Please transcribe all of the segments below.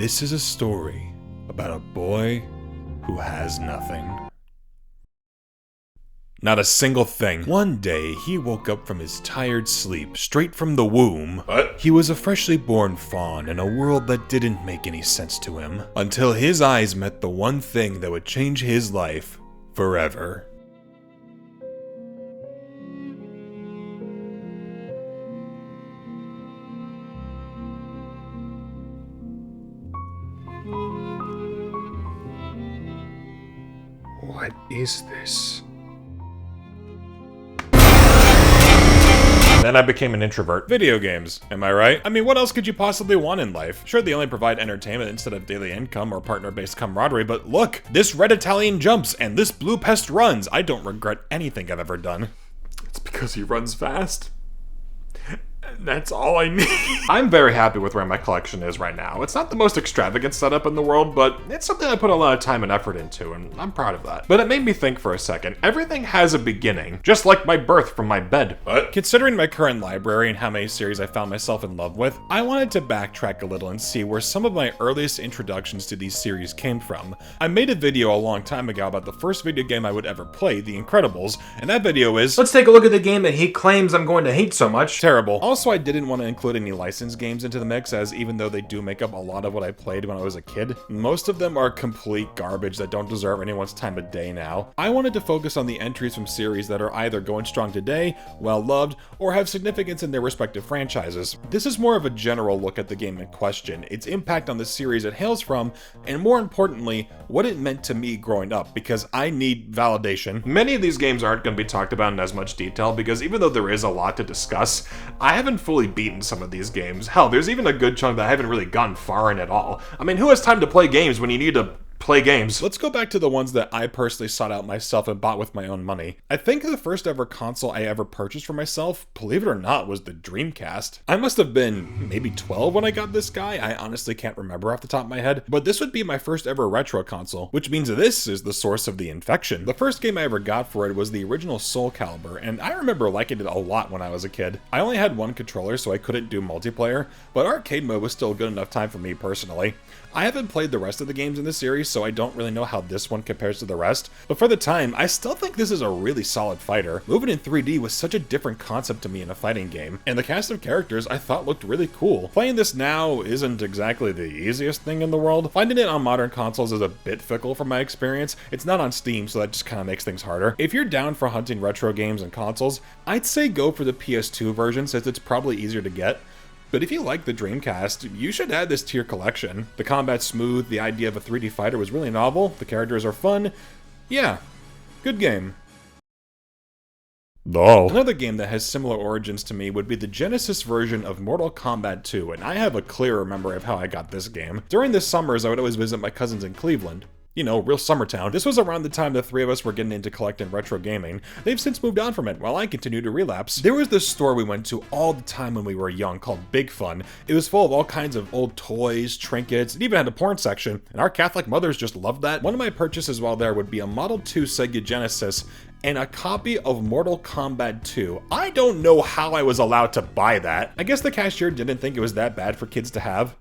This is a story about a boy who has nothing. Not a single thing. One day, he woke up from his tired sleep, straight from the womb. What? He was a freshly born fawn in a world that didn't make any sense to him, until his eyes met the one thing that would change his life forever. What is this? Then I became an introvert. Video games, am I right? I mean, what else could you possibly want in life? Sure, they only provide entertainment instead of daily income or partner-based camaraderie, but look, this red Italian jumps and this blue pest runs. I don't regret anything I've ever done. It's because he runs fast. That's all I need. I'm very happy with where my collection is right now. It's not the most extravagant setup in the world, but it's something I put a lot of time and effort into, and I'm proud of that. But it made me think for a second. Everything has a beginning, just like my birth from my bed. What? Considering my current library and how many series I found myself in love with, I wanted to backtrack a little and see where some of my earliest introductions to these series came from. I made a video a long time ago about the first video game I would ever play, The Incredibles, and that video is... Let's take a look at the game that he claims I'm going to hate so much. Terrible. Also, I didn't want to include any licensed games into the mix, as even though they do make up a lot of what I played when I was a kid, most of them are complete garbage that don't deserve anyone's time of day now. I wanted to focus on the entries from series that are either going strong today, well loved, or have significance in their respective franchises. This is more of a general look at the game in question, its impact on the series it hails from, and more importantly, what it meant to me growing up, because I need validation. Many of these games aren't going to be talked about in as much detail, because even though there is a lot to discuss, I haven't fully beaten some of these games. Hell, there's even a good chunk that I haven't really gotten far in at all. I mean, who has time to play games when you need to play games? Let's go back to the ones that I personally sought out myself and bought with my own money. I think the first ever console I ever purchased for myself, believe it or not, was the Dreamcast. I must have been maybe 12 when I got this guy. I honestly can't remember off the top of my head, but this would be my first ever retro console, which means this is the source of the infection. The first game I ever got for it was the original Soul Calibur, and I remember liking it a lot when I was a kid. I only had one controller, so I couldn't do multiplayer, but arcade mode was still a good enough time for me personally. I haven't played the rest of the games in the series, so I don't really know how this one compares to the rest, but for the time, I still think this is a really solid fighter. Moving in 3D was such a different concept to me in a fighting game, and the cast of characters I thought looked really cool. Playing this now isn't exactly the easiest thing in the world. Finding it on modern consoles is a bit fickle from my experience. It's not on Steam, so that just kind of makes things harder. If you're down for hunting retro games and consoles, I'd say go for the PS2 version, since it's probably easier to get. But if you like the Dreamcast, you should add this to your collection. The combat's smooth, the idea of a 3D fighter was really novel, the characters are fun. Yeah, good game. Oh. Another game that has similar origins to me would be the Genesis version of Mortal Kombat 2, and I have a clearer memory of how I got this game. During the summers, I would always visit my cousins in Cleveland. You know, real summer town. This was around the time the three of us were getting into collecting retro gaming. They've since moved on from it, while I continue to relapse. There was this store we went to all the time when we were young called Big Fun. It was full of all kinds of old toys, trinkets, it even had a porn section, and our Catholic mothers just loved that. One of my purchases while there would be a Model 2 Sega Genesis and a copy of Mortal Kombat 2. I don't know how I was allowed to buy that. I guess the cashier didn't think it was that bad for kids to have.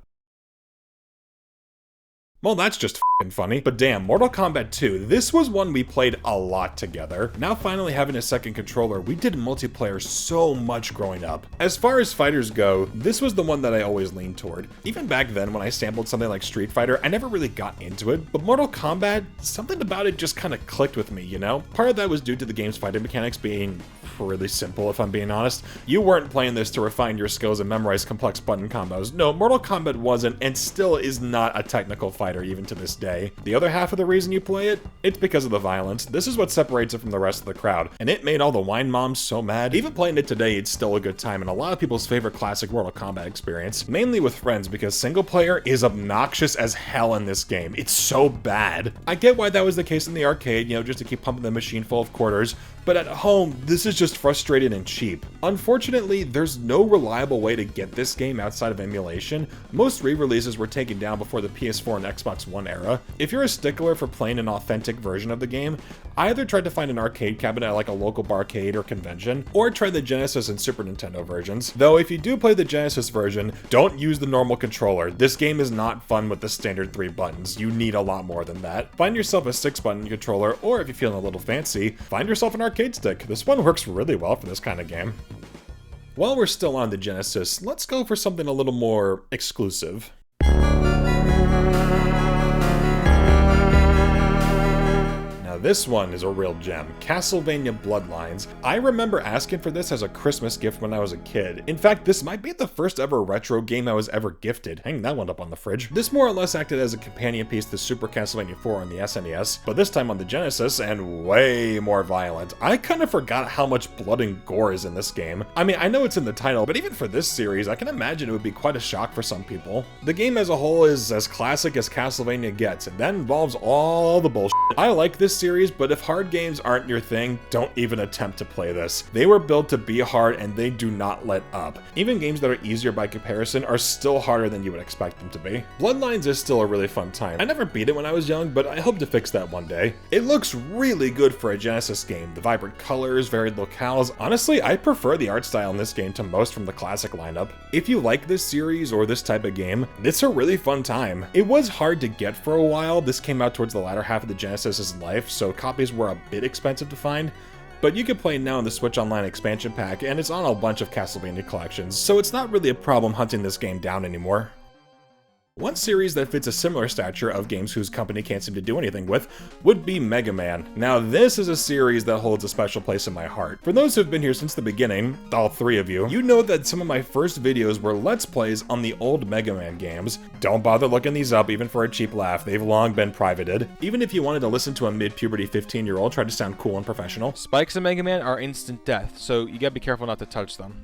Well, that's just f***ing funny. But damn, Mortal Kombat 2, this was one we played a lot together. Now finally having a second controller, we did multiplayer so much growing up. As far as fighters go, this was the one that I always leaned toward. Even back then when I sampled something like Street Fighter, I never really got into it, but Mortal Kombat, something about it just kind of clicked with me, you know? Part of that was due to the game's fighting mechanics being really simple, if I'm being honest. You weren't playing this to refine your skills and memorize complex button combos. No, Mortal Kombat wasn't, and still is not a technical fighter even to this day. The other half of the reason you play it, it's because of the violence. This is what separates it from the rest of the crowd, and it made all the wine moms so mad. Even playing it today, it's still a good time, and a lot of people's favorite classic Mortal Kombat experience, mainly with friends, because single player is obnoxious as hell in this game. It's so bad. I get why that was the case in the arcade, you know, just to keep pumping the machine full of quarters, but at home, this is just frustrating and cheap. Unfortunately, there's no reliable way to get this game outside of emulation. Most re-releases were taken down before the PS4 and Xbox One era. If you're a stickler for playing an authentic version of the game, I either tried to find an arcade cabinet at like a local barcade or convention, or try the Genesis and Super Nintendo versions. Though if you do play the Genesis version, don't use the normal controller. This game is not fun with the standard 3 buttons. You need a lot more than that. Find yourself a 6-button controller, or if you're feeling a little fancy, find yourself an arcade stick. This one works really well for this kind of game. While we're still on the Genesis, let's go for something a little more exclusive. This one is a real gem, Castlevania Bloodlines. I remember asking for this as a Christmas gift when I was a kid. In fact, this might be the first ever retro game I was ever gifted. Hang that one up on the fridge. This more or less acted as a companion piece to Super Castlevania 4 on the SNES, but this time on the Genesis, and way more violent. I kind of forgot how much blood and gore is in this game. I mean, I know it's in the title, but even for this series, I can imagine it would be quite a shock for some people. The game as a whole is as classic as Castlevania gets, and that involves all the bullshit. I like this series, but if hard games aren't your thing, don't even attempt to play this. They were built to be hard and they do not let up. Even games that are easier by comparison are still harder than you would expect them to be. Bloodlines is still a really fun time. I never beat it when I was young, but I hope to fix that one day. It looks really good for a Genesis game. The vibrant colors, varied locales. Honestly, I prefer the art style in this game to most from the classic lineup. If you like this series or this type of game, it's a really fun time. It was hard to get for a while. This came out towards the latter half of the Genesis's life, so copies were a bit expensive to find, but you can play now in the Switch Online expansion pack, and it's on a bunch of Castlevania collections, so it's not really a problem hunting this game down anymore. One series that fits a similar stature of games whose company can't seem to do anything with would be Mega Man. Now this is a series that holds a special place in my heart. For those who've been here since the beginning, all 3 of you, you know that some of my first videos were Let's Plays on the old Mega Man games. Don't bother looking these up even for a cheap laugh, they've long been privated. Even if you wanted to listen to a mid-puberty 15-year-old try to sound cool and professional. Spikes in Mega Man are instant death, so you gotta be careful not to touch them.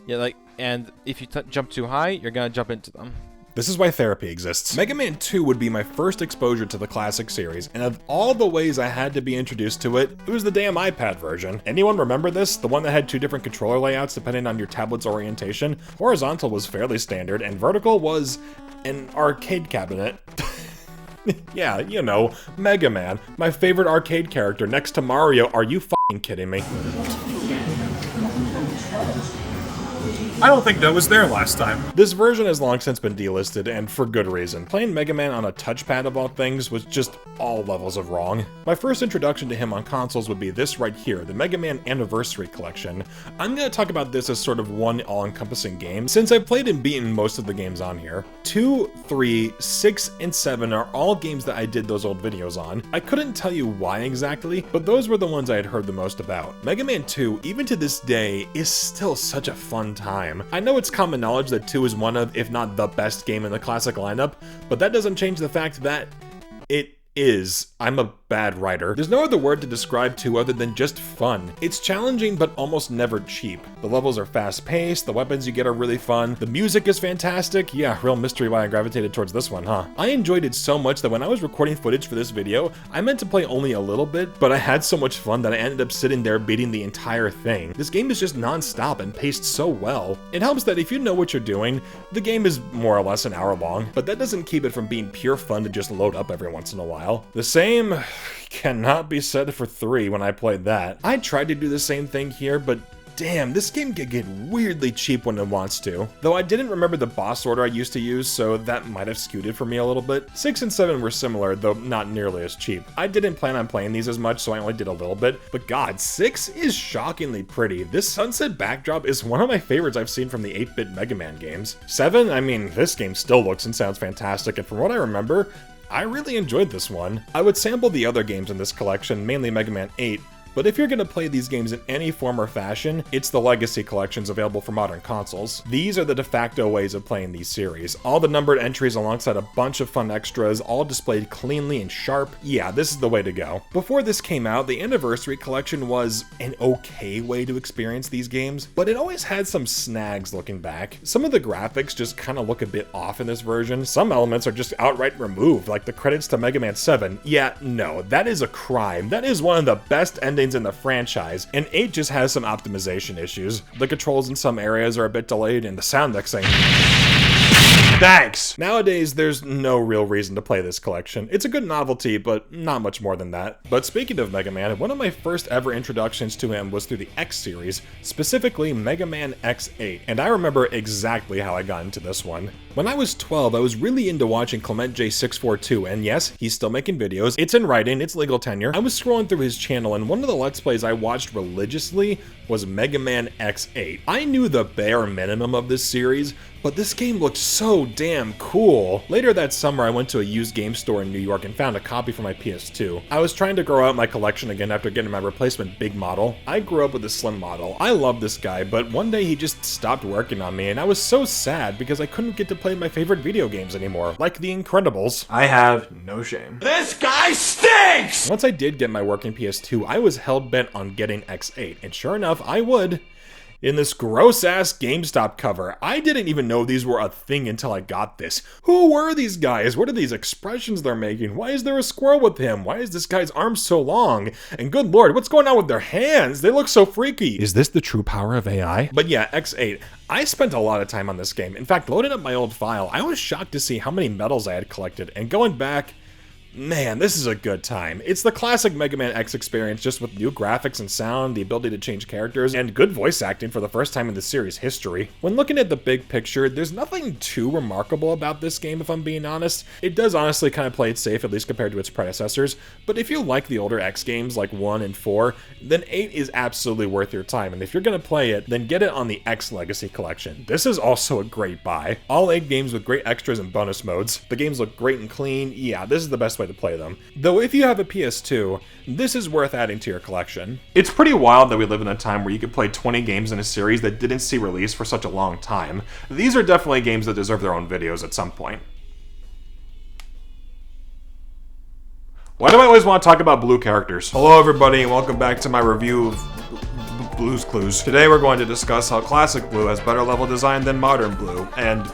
Yeah, and if you jump too high, you're gonna jump into them. This is why therapy exists. Mega Man 2 would be my first exposure to the classic series, and of all the ways I had to be introduced to it, it was the damn iPad version. Anyone remember this? The one that had 2 different controller layouts depending on your tablet's orientation? Horizontal was fairly standard, and vertical was an arcade cabinet. Yeah, you know, Mega Man, my favorite arcade character next to Mario. Are you f***ing kidding me? I don't think that was there last time. This version has long since been delisted, and for good reason. Playing Mega Man on a touchpad of all things was just all levels of wrong. My first introduction to him on consoles would be this right here, the Mega Man Anniversary Collection. I'm gonna talk about this as sort of one all-encompassing game, since I've played and beaten most of the games on here. 2, 3, 6, and 7 are all games that I did those old videos on. I couldn't tell you why exactly, but those were the ones I had heard the most about. Mega Man 2, even to this day, is still such a fun time. I know it's common knowledge that 2 is one of, if not the best game in the classic lineup, but that doesn't change the fact that it is. I'm a bad writer. There's no other word to describe 2 other than just fun. It's challenging but almost never cheap. The levels are fast-paced, the weapons you get are really fun, the music is fantastic. Yeah, real mystery why I gravitated towards this one, huh? I enjoyed it so much that when I was recording footage for this video, I meant to play only a little bit, but I had so much fun that I ended up sitting there beating the entire thing. This game is just non-stop and paced so well. It helps that if you know what you're doing, the game is more or less an hour long, but that doesn't keep it from being pure fun to just load up every once in a while. The same cannot be said for 3 when I played that. I tried to do the same thing here, but damn, this game can get weirdly cheap when it wants to. Though I didn't remember the boss order I used to use, so that might have skewed it for me a little bit. 6 and 7 were similar, though not nearly as cheap. I didn't plan on playing these as much, so I only did a little bit. But god, 6 is shockingly pretty. This sunset backdrop is one of my favorites I've seen from the 8-bit Mega Man games. 7, I mean, this game still looks and sounds fantastic, and from what I remember, I really enjoyed this one. I would sample the other games in this collection, mainly Mega Man 8, but if you're going to play these games in any form or fashion, it's the Legacy collections available for modern consoles. These are the de facto ways of playing these series. All the numbered entries alongside a bunch of fun extras, all displayed cleanly and sharp. Yeah, this is the way to go. Before this came out, the Anniversary collection was an okay way to experience these games, but it always had some snags looking back. Some of the graphics just kind of look a bit off in this version. Some elements are just outright removed, like the credits to Mega Man 7. Yeah, no, that is a crime. That is one of the best endings in the franchise, and 8 just has some optimization issues. The controls in some areas are a bit delayed, and the sound mixing. Thanks! Nowadays, there's no real reason to play this collection. It's a good novelty, but not much more than that. But speaking of Mega Man, one of my first ever introductions to him was through the X series, specifically Mega Man X8, and I remember exactly how I got into this one. When I was 12, I was really into watching Clement J642, and yes, he's still making videos, it's in writing, it's legal tenure. I was scrolling through his channel, and one of the Let's Plays I watched religiously was Mega Man X8. I knew the bare minimum of this series, but this game looked so damn cool. Later that summer, I went to a used game store in New York and found a copy for my PS2. I was trying to grow out my collection again after getting my replacement big model. I grew up with a slim model. I love this guy, but one day he just stopped working on me, and I was so sad because I couldn't get to play my favorite video games anymore, like The Incredibles. I have no shame. This guy stinks! Once I did get my working PS2, I was hell-bent on getting X8, and sure enough, I would. In this gross-ass GameStop cover. I didn't even know these were a thing until I got this. Who were these guys? What are these expressions they're making? Why is there a squirrel with him? Why is this guy's arm so long? And good lord, what's going on with their hands? They look so freaky. Is this the true power of AI? But yeah, X8. I spent a lot of time on this game. In fact, loading up my old file, I was shocked to see how many medals I had collected. And going back, man, this is a good time. It's the classic Mega Man X experience, just with new graphics and sound, the ability to change characters, and good voice acting for the first time in the series' history. When looking at the big picture, there's nothing too remarkable about this game, if I'm being honest. It does honestly kind of play it safe, at least compared to its predecessors, but if you like the older X games like 1 and 4, then 8 is absolutely worth your time, and if you're gonna play it, then get it on the X Legacy Collection. This is also a great buy. All 8 games with great extras and bonus modes. The games look great and clean. Yeah, this is the best way to play them. Though if you have a PS2, this is worth adding to your collection. It's pretty wild that we live in a time where you could play 20 games in a series that didn't see release for such a long time. These are definitely games that deserve their own videos at some point. Why do I always want to talk about blue characters? Hello everybody and welcome back to my review of Blue's Clues. Today we're going to discuss how classic blue has better level design than modern blue, and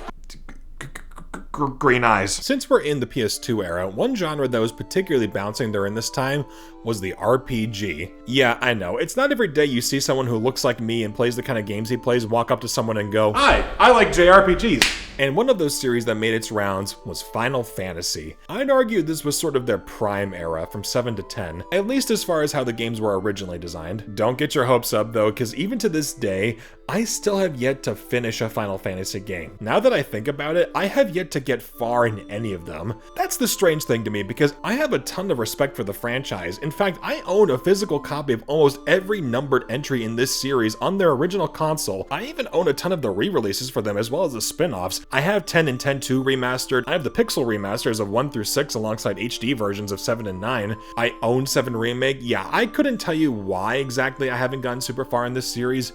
green eyes. Since we're in the PS2 era, one genre that was particularly bouncing during this time was the RPG. Yeah, I know, it's not every day you see someone who looks like me and plays the kind of games he plays walk up to someone and go, Hi, I like JRPGs. And one of those series that made its rounds was Final Fantasy. I'd argue this was sort of their prime era, from 7 to 10, at least as far as how the games were originally designed. Don't get your hopes up though, because even to this day, I still have yet to finish a Final Fantasy game. Now that I think about it, I have yet to get far in any of them. That's the strange thing to me, because I have a ton of respect for the franchise. In fact, I own a physical copy of almost every numbered entry in this series on their original console. I even own a ton of the re-releases for them as well as the spin-offs. I have 10 and 10-2 remastered. I have the pixel remasters of 1 through 6 alongside HD versions of 7 and 9. I own 7 Remake. Yeah, I couldn't tell you why exactly I haven't gotten super far in this series,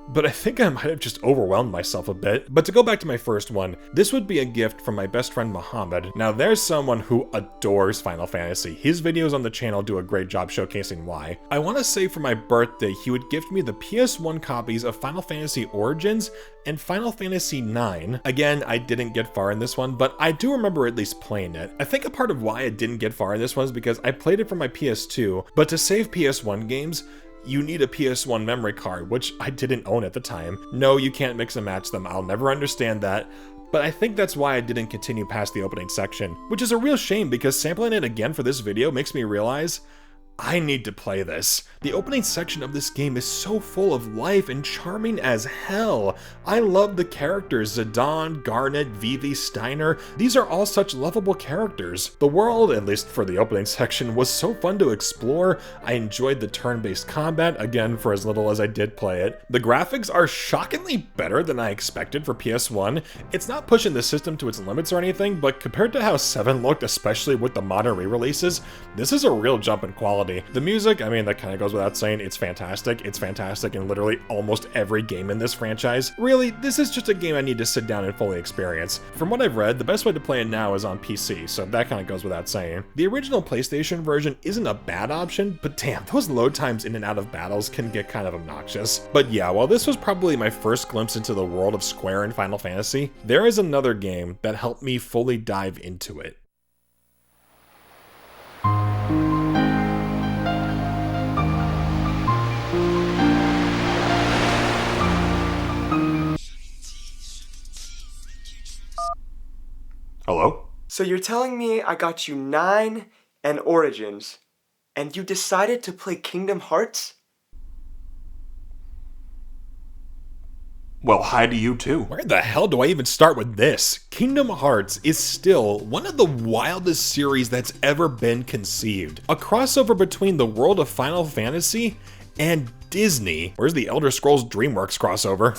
but I think I might have just overwhelmed myself a bit. But to go back to my first one, this would be a gift from my best friend Mohammed. Now there's someone who adores Final Fantasy. His videos on the channel do a great job showcasing why. I want to say for my birthday, he would gift me the PS1 copies of Final Fantasy Origins and Final Fantasy IX. Again, I didn't get far in this one, but I do remember at least playing it. I think a part of why I didn't get far in this one is because I played it from my PS2, but to save PS1 games, you need a PS1 memory card, which I didn't own at the time. No, you can't mix and match them. I'll never understand that. But I think that's why I didn't continue past the opening section, which is a real shame because sampling it again for this video makes me realize I need to play this. The opening section of this game is so full of life and charming as hell. I love the characters, Zidane, Garnet, Vivi, Steiner. These are all such lovable characters. The world, at least for the opening section, was so fun to explore. I enjoyed the turn-based combat, again for as little as I did play it. The graphics are shockingly better than I expected for PS1. It's not pushing the system to its limits or anything, but compared to how 7 looked, especially with the modern re-releases, this is a real jump in quality. The music, I mean, that kind of goes without saying, it's fantastic. It's fantastic in literally almost every game in this franchise. Really, this is just a game I need to sit down and fully experience. From what I've read, the best way to play it now is on PC, so that kind of goes without saying. The original PlayStation version isn't a bad option, but damn, those load times in and out of battles can get kind of obnoxious. But yeah, while this was probably my first glimpse into the world of Square and Final Fantasy, there is another game that helped me fully dive into it. So you're telling me I got you 9 and Origins, and you decided to play Kingdom Hearts? Well, hi to you too. Where the hell do I even start with this? Kingdom Hearts is still one of the wildest series that's ever been conceived. A crossover between the world of Final Fantasy and Disney. Where's the Elder Scrolls DreamWorks crossover?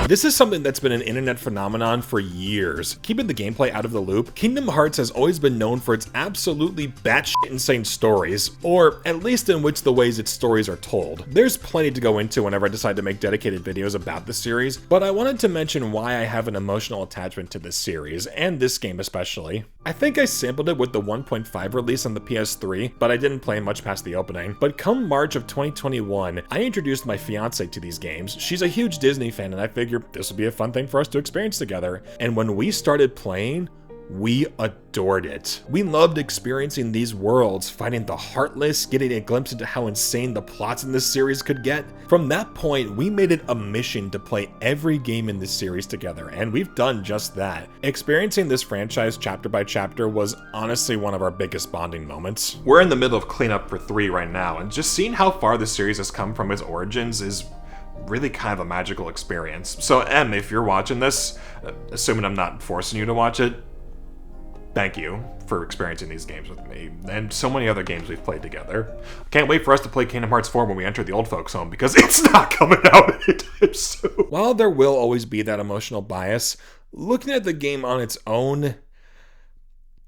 This is something that's been an internet phenomenon for years. Keeping the gameplay out of the loop, Kingdom Hearts has always been known for its absolutely batshit insane stories, or at least in which the ways its stories are told. There's plenty to go into whenever I decide to make dedicated videos about the series, but I wanted to mention why I have an emotional attachment to this series, and this game especially. I think I sampled it with the 1.5 release on the PS3, but I didn't play much past the opening. But come March of 2021, I introduced my fiance to these games. She's a huge Disney fan, and I figured this would be a fun thing for us to experience together. And when we started playing, we adored it. We loved experiencing these worlds, fighting the Heartless, getting a glimpse into how insane the plots in this series could get. From that point, we made it a mission to play every game in this series together, and we've done just that. Experiencing this franchise chapter by chapter was honestly one of our biggest bonding moments. We're in the middle of cleanup for 3 right now, and just seeing how far the series has come from its origins is really kind of a magical experience. So Em, if you're watching this, assuming I'm not forcing you to watch it, thank you for experiencing these games with me, and so many other games we've played together. Can't wait for us to play Kingdom Hearts 4 when we enter the old folks' home, because it's not coming out anytime soon. While there will always be that emotional bias, looking at the game on its own,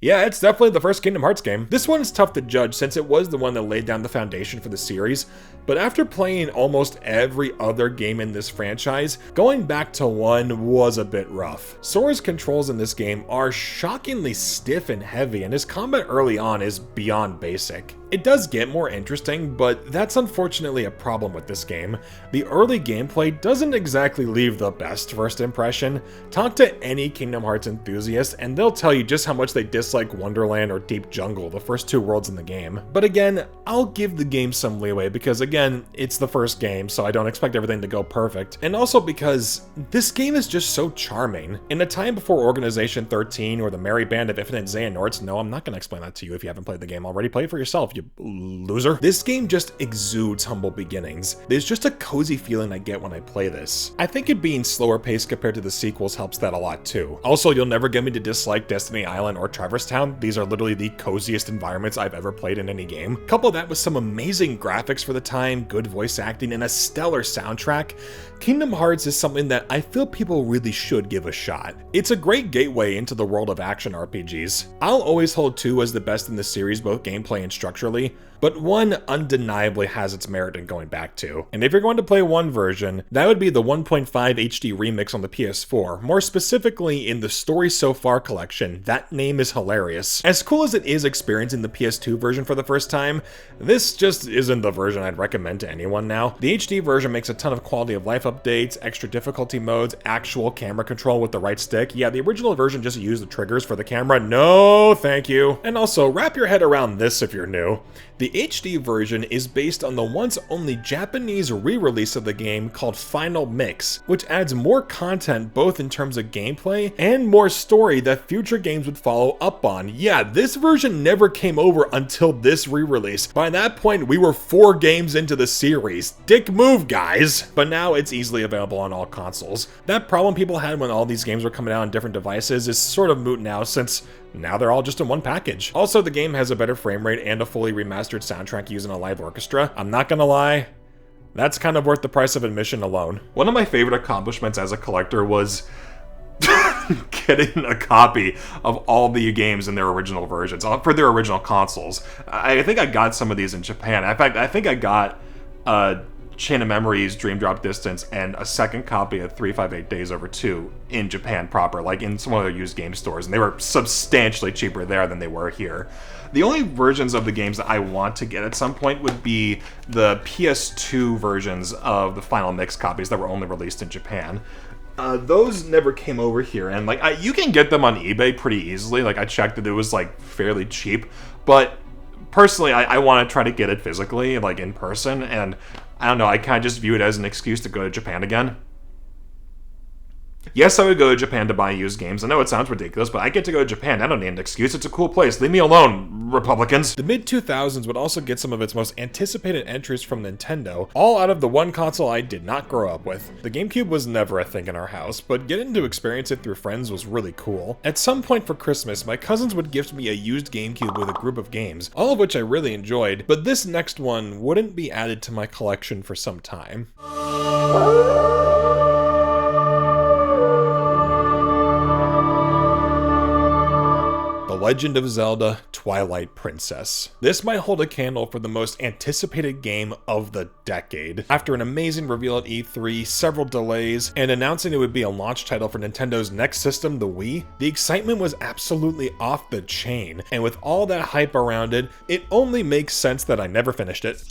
yeah, it's definitely the first Kingdom Hearts game. This one is tough to judge since it was the one that laid down the foundation for the series, but after playing almost every other game in this franchise, going back to 1 was a bit rough. Sora's controls in this game are shockingly stiff and heavy, and his combat early on is beyond basic. It does get more interesting, but that's unfortunately a problem with this game. The early gameplay doesn't exactly leave the best first impression. Talk to any Kingdom Hearts enthusiast and they'll tell you just how much they dislike Wonderland or Deep Jungle, the first 2 worlds in the game. But again, I'll give the game some leeway because again, it's the first game, so I don't expect everything to go perfect. And also because this game is just so charming. In a time before Organization 13 or the Merry Band of Infinite Xehanorts, no, I'm not going to explain that to you if you haven't played the game already. Play it for yourself, you loser. This game just exudes humble beginnings. There's just a cozy feeling I get when I play this. I think it being slower paced compared to the sequels helps that a lot too. Also, you'll never get me to dislike Destiny Island or Traverse Town. These are literally the coziest environments I've ever played in any game. Couple that with some amazing graphics for the time, good voice acting, and a stellar soundtrack, Kingdom Hearts is something that I feel people really should give a shot. It's a great gateway into the world of action RPGs. I'll always hold 2 as the best in the series, both gameplay and structurally, but 1 undeniably has its merit in going back to. And if you're going to play 1 version, that would be the 1.5 HD remix on the PS4, more specifically in the Story So Far collection. That name is hilarious. As cool as it is experiencing the PS2 version for the first time, this just isn't the version I'd recommend to anyone now. The HD version makes a ton of quality of life updates, extra difficulty modes, actual camera control with the right stick. Yeah, the original version just used the triggers for the camera. No, thank you. And also, wrap your head around this if you're new. The HD version is based on the once only Japanese re-release of the game called Final Mix, which adds more content both in terms of gameplay and more story that future games would follow up on. Yeah, this version never came over until this re-release. By that point, we were 4 games into the series. Dick move, guys! But now it's easily available on all consoles. That problem people had when all these games were coming out on different devices is sort of moot now, since now they're all just in one package. Also, the game has a better frame rate and a fully remastered soundtrack using a live orchestra. I'm not gonna lie, that's kind of worth the price of admission alone. One of my favorite accomplishments as a collector was getting a copy of all the games in their original versions, for their original consoles. I think I got some of these in Japan. In fact, I think I got Chain of Memories, Dream Drop Distance, and a second copy of 358 Days Over 2 in Japan proper, like in some other used game stores, and they were substantially cheaper there than they were here. The only versions of the games that I want to get at some point would be the PS2 versions of the Final Mix copies that were only released in Japan. Those never came over here, and like you can get them on eBay pretty easily. Like I checked it was like fairly cheap, but personally I want to try to get it physically, like in person, and I don't know, I kind of just view it as an excuse to go to Japan again. Yes, I would go to Japan to buy used games. I know it sounds ridiculous, but I get to go to Japan. I don't need an excuse. It's a cool place. Leave me alone, Republicans. The mid-2000s would also get some of its most anticipated entries from Nintendo, all out of the one console I did not grow up with. The GameCube was never a thing in our house, but getting to experience it through friends was really cool. At some point for Christmas, my cousins would gift me a used GameCube with a group of games, all of which I really enjoyed, but this next one wouldn't be added to my collection for some time. The Legend of Zelda: Twilight Princess. This might hold a candle for the most anticipated game of the decade. After an amazing reveal at E3, several delays, and announcing it would be a launch title for Nintendo's next system, the Wii, the excitement was absolutely off the chain, and with all that hype around it, it only makes sense that I never finished it.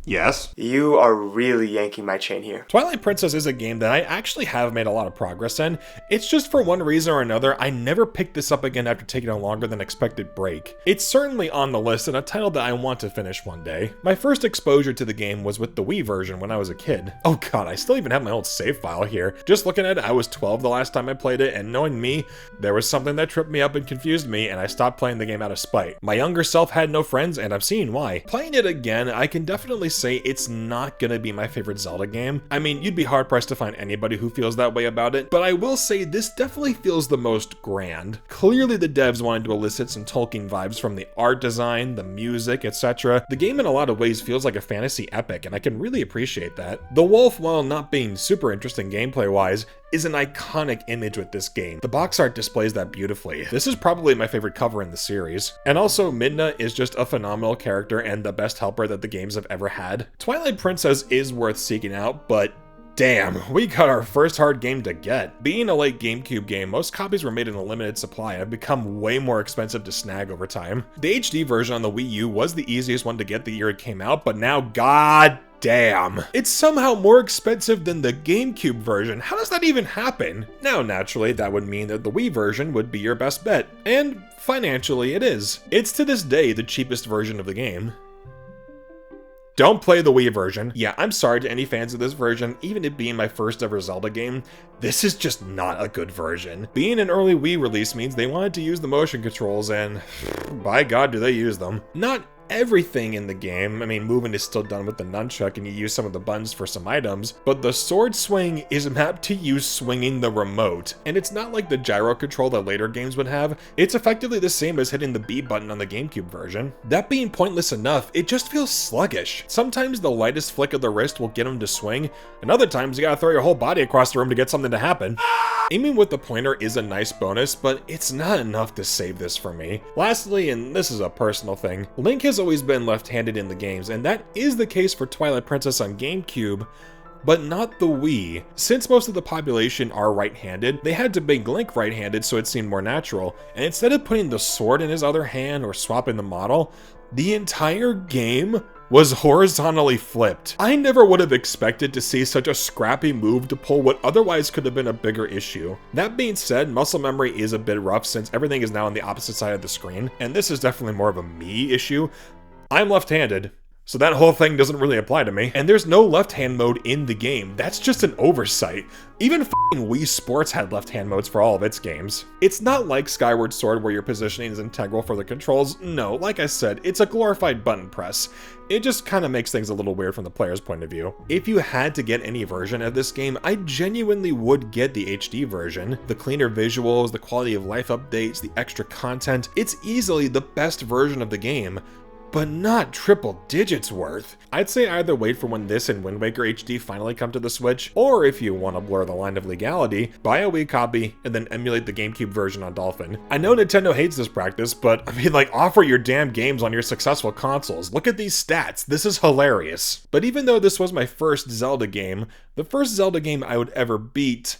Yes. You are really yanking my chain here. Twilight Princess is a game that I actually have made a lot of progress in. It's just for one reason or another, I never picked this up again after taking a longer than expected break. It's certainly on the list and a title that I want to finish one day. My first exposure to the game was with the Wii version when I was a kid. Oh god, I still even have my old save file here. Just looking at it, I was 12 the last time I played it, and knowing me, there was something that tripped me up and confused me, and I stopped playing the game out of spite. My younger self had no friends, and I've seen why. Playing it again, I can definitely say it's not gonna be my favorite Zelda game. I mean, you'd be hard pressed to find anybody who feels that way about it, but I will say this definitely feels the most grand. Clearly the devs wanted to elicit some Tolkien vibes from the art design, the music, etc. The game in a lot of ways feels like a fantasy epic, and I can really appreciate that. The wolf, while not being super interesting gameplay-wise, is an iconic image with this game. The box art displays that beautifully. This is probably my favorite cover in the series. And also, Midna is just a phenomenal character and the best helper that the games have ever had. Twilight Princess is worth seeking out, but damn, we got our first hard game to get. Being a late GameCube game, most copies were made in a limited supply and have become way more expensive to snag over time. The HD version on the Wii U was the easiest one to get the year it came out, but now, god damn, it's somehow more expensive than the GameCube version. How does that even happen? Now, naturally, that would mean that the Wii version would be your best bet, and financially it is. It's to this day the cheapest version of the game. Don't play the Wii version. Yeah, I'm sorry to any fans of this version, even it being my first ever Zelda game, this is just not a good version. Being an early Wii release means they wanted to use the motion controls, and by god do they use them. Not everything in the game. I mean, moving is still done with the nunchuck and you use some of the buttons for some items, but the sword swing is mapped to you swinging the remote, and it's not like the gyro control that later games would have. It's effectively the same as hitting the B button on the GameCube version. That being pointless enough, it just feels sluggish. Sometimes the lightest flick of the wrist will get him to swing, and other times you gotta throw your whole body across the room to get something to happen. Aiming with the pointer is a nice bonus, but it's not enough to save this for me. Lastly, and this is a personal thing, Link has always been left-handed in the games, and that is the case for Twilight Princess on GameCube, but not the Wii. Since most of the population are right-handed, they had to make Link right-handed so it seemed more natural, and instead of putting the sword in his other hand or swapping the model, the entire game was horizontally flipped. I never would have expected to see such a scrappy move to pull what otherwise could have been a bigger issue. That being said, muscle memory is a bit rough since everything is now on the opposite side of the screen, and this is definitely more of a me issue. I'm left-handed, so that whole thing doesn't really apply to me. And there's no left-hand mode in the game. That's just an oversight. Even f***ing Wii Sports had left-hand modes for all of its games. It's not like Skyward Sword where your positioning is integral for the controls. No, like I said, it's a glorified button press. It just kind of makes things a little weird from the player's point of view. If you had to get any version of this game, I genuinely would get the HD version. The cleaner visuals, the quality of life updates, the extra content, it's easily the best version of the game, but not triple digits worth. I'd say either wait for when this and Wind Waker HD finally come to the Switch, or if you want to blur the line of legality, buy a Wii copy and then emulate the GameCube version on Dolphin. I know Nintendo hates this practice, but I mean, like, offer your damn games on your successful consoles. Look at these stats, this is hilarious. But even though this was my first Zelda game, the first Zelda game I would ever beat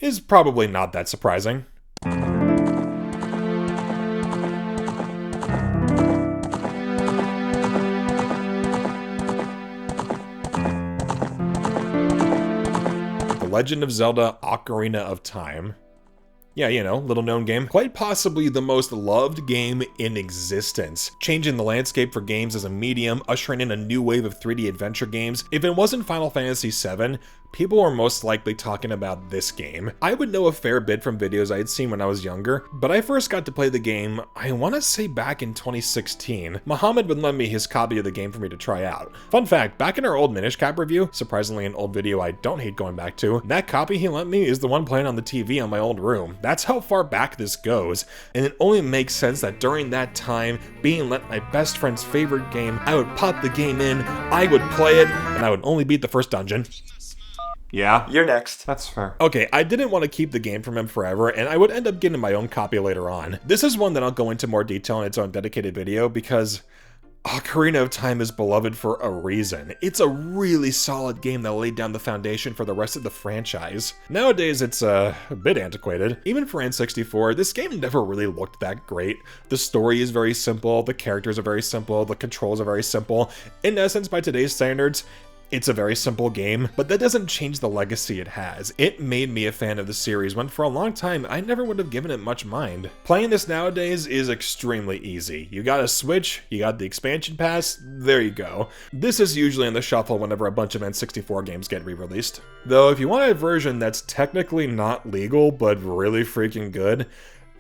is probably not that surprising. Legend of Zelda: Ocarina of Time. Yeah, you know, little known game. Quite possibly the most loved game in existence. Changing the landscape for games as a medium, ushering in a new wave of 3D adventure games. If it wasn't Final Fantasy VII, people were most likely talking about this game. I would know a fair bit from videos I had seen when I was younger, but I first got to play the game, I want to say back in 2016. Muhammad would lend me his copy of the game for me to try out. Fun fact, back in our old Minish Cap review, surprisingly an old video I don't hate going back to, that copy he lent me is the one playing on the TV on my old room. That's how far back this goes, and it only makes sense that during that time, being lent my best friend's favorite game, I would pop the game in, I would play it, and I would only beat the first dungeon. Yeah, You're next. that's fair. Okay, I didn't want to keep the game from him forever, and I would end up getting my own copy later on. This is one that I'll go into more detail in its own dedicated video, because Ocarina of Time is beloved for a reason. It's a really solid game that laid down the foundation for the rest of the franchise. Nowadays, it's a bit antiquated. Even for N64, this game never really looked that great. The story is very simple, the characters are very simple, the controls are very simple. In essence, by today's standards, it's a very simple game, but that doesn't change the legacy it has. It made me a fan of the series when for a long time I never would have given it much mind. Playing this nowadays is extremely easy. You got a Switch, you got the expansion pass, there you go. This is usually in the shuffle whenever a bunch of N64 games get re-released. Though if you want a version that's technically not legal but really freaking good,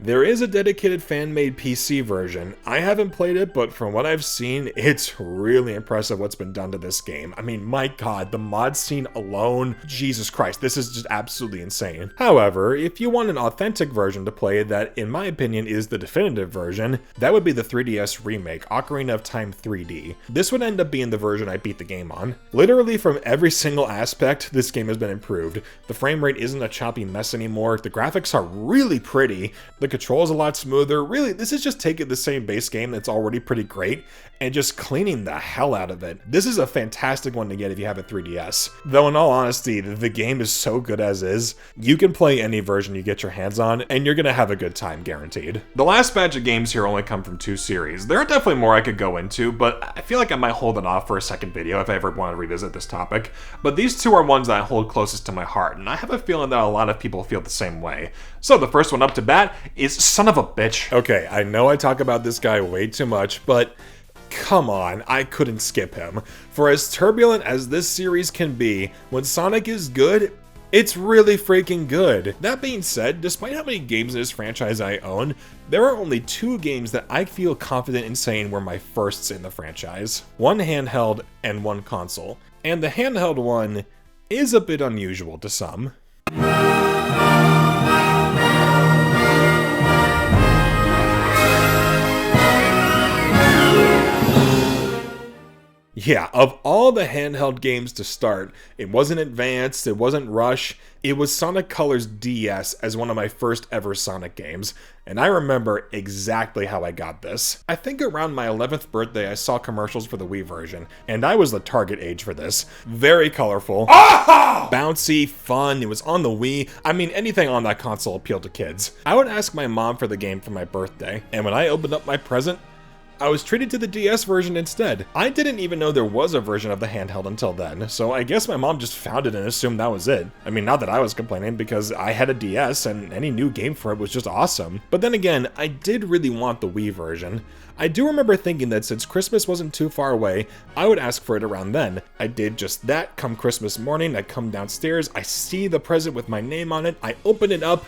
there is a dedicated fan-made PC version. I haven't played it, but from what I've seen, it's really impressive what's been done to this game. I mean, my god, the mod scene alone, Jesus Christ, this is just absolutely insane. However, if you want an authentic version to play that, in my opinion, is the definitive version, that would be the 3DS remake, Ocarina of Time 3D. This would end up being the version I beat the game on. Literally from every single aspect, this game has been improved. The frame rate isn't a choppy mess anymore, the graphics are really pretty, the controls a lot smoother. Really, this is just taking the same base game that's already pretty great and just cleaning the hell out of it. This is a fantastic one to get if you have a 3DS. Though in all honesty, the game is so good as is, you can play any version you get your hands on and you're gonna have a good time, guaranteed. The last batch of games here only come from 2 series. There are definitely more I could go into, but I feel like I might hold it off for a second video if I ever want to revisit this topic. But these 2 are ones that I hold closest to my heart, and I have a feeling that a lot of people feel the same way. So the first one up to bat is Son of a Bitch. Okay, I know I talk about this guy way too much, but come on, I couldn't skip him. For as turbulent as this series can be, when Sonic is good, it's really freaking good. That being said, despite how many games in this franchise I own, there are only 2 games that I feel confident in saying were my firsts in the franchise. One handheld and one console. And the handheld one is a bit unusual to some. Yeah, of all the handheld games to start, it wasn't Advanced, it wasn't Rush, it was Sonic Colors DS as one of my first ever Sonic games, and I remember exactly how I got this. I think around my 11th birthday I saw commercials for the Wii version, and I was the target age for this. Very colorful, bouncy, fun, it was on the Wii. I mean, anything on that console appealed to kids. I would ask my mom for the game for my birthday, and when I opened up my present, I was treated to the DS version instead. I didn't even know there was a version of the handheld until then, so I guess my mom just found it and assumed that was it. I mean, not that I was complaining, because I had a DS and any new game for it was just awesome. But then again, I did really want the Wii version. I do remember thinking that since Christmas wasn't too far away, I would ask for it around then. I did just that. Come Christmas morning, I come downstairs, I see the present with my name on it, I open it up,